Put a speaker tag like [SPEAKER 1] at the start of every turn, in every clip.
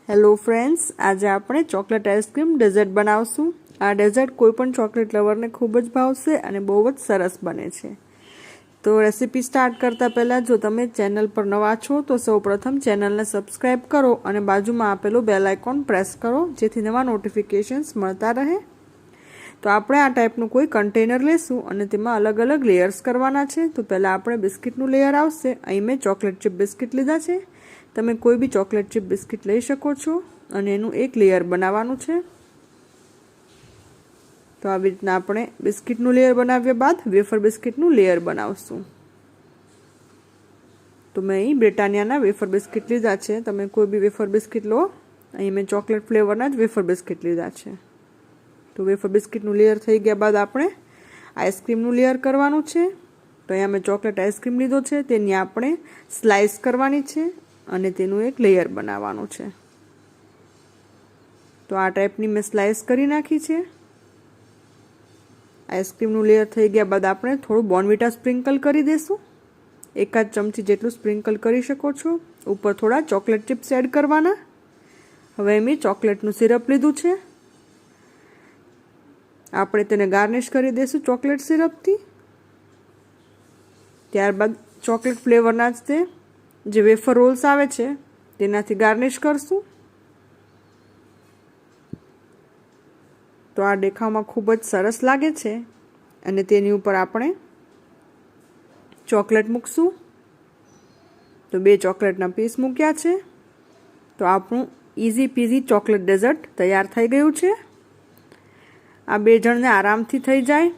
[SPEAKER 1] Hello friends, આજે આપણે chocolate ice cream dessert બનાવશું। આ ડેઝર્ટ કોઈપણ ચોકલેટ લવરને ખૂબ જ ભાવશે અને બહુ જ સરસ બને છે। તો રેસીપી સ્ટાર્ટ કરતા પહેલાં જો તમે ચેનલ પર નવા છો તો સૌપ્રથમ ચેનલને સબસ્ક્રાઇબ કરો અને બાજુમાં આપેલું બેલ આઇકોન પ્રેસ કરો જેથી નવા નોટિફિકેશન્સ મળતા રહે। તો આપણે આ ટાઈપનું કોઈ કન્ટેનર લેશું અને તેમાં અલગ અલગ લેયર્સ કરવાના છે। તો પહેલાં આપણે બિસ્કિટનું લેયર આવશે। અહીં મેં ચોકલેટ ચિપ બિસ્કિટ લીધા છે। તમે કોઈ બી ચોકલેટ ચિપ બિસ્કિટ લઈ શકો છો અને એનું એક લેયર બનાવવાનું છે। તો આવી રીતના આપણે બિસ્કિટનું લેયર બનાવ્યા બાદ વેફર બિસ્કિટનું લેયર બનાવશું। તો મેં અહીં બ્રિટાનિયાના વેફર બિસ્કિટ લીધા છે। તમે કોઈ બી વેફર બિસ્કિટ લો। અહીં મેં ચોકલેટ ફ્લેવરના જ વેફર બિસ્કિટ લીધા છે। તો વેફર બિસ્કિટનું લેયર થઈ ગયા બાદ આપણે આઈસ્ક્રીમનું લેયર કરવાનું છે। તો અહીંયા મેં ચોકલેટ આઈસ્ક્રીમ લીધો છે, તેની આપણે સ્લાઇસ કરવાની છે અને તેનું એક લેયર બનાવવાનું છે। તો આ ટાઈપની મેં સ્લાઇસ કરી નાખી છે। આઈસ્ક્રીમનું લેયર થઈ ગયા બાદ આપણે થોડું બોર્નવિટા સ્પ્રિંકલ કરી દઈશું। એકાદ ચમચી જેટલું સ્પ્રિંકલ કરી શકો છો। ઉપર થોડા ચોકલેટ ચિપ્સ એડ કરવાના। હવે મેં ચોકલેટનું સિરપ લીધું છે, આપણે તેને ગાર્નિશ કરી દઈશું ચોકલેટ સિરપથી। ત્યારબાદ ચોકલેટ ફ્લેવરના જ તે જે વેફર રોલ્સ આવે છે તેનાથી ગાર્નિશ કરશું। તો આ દેખાવમાં ખૂબ જ સરસ લાગે છે અને તેની ઉપર આપણે ચોકલેટ મૂકશું। તો 2 ચોકલેટના પીસ મૂક્યા છે। તો આપણું ઇઝી પીઝી ચોકલેટ ડેઝર્ટ તૈયાર થઈ ગયું છે। આ 2 જણને આરામથી થઈ જાય,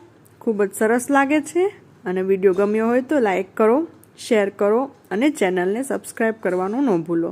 [SPEAKER 1] ખૂબ જ સરસ લાગે છે। અને વિડીયો ગમ્યો હોય તો લાઈક કરો, શેર કરો અને ચેનલને સબસ્ક્રાઈબ કરવાનું ન ભૂલો।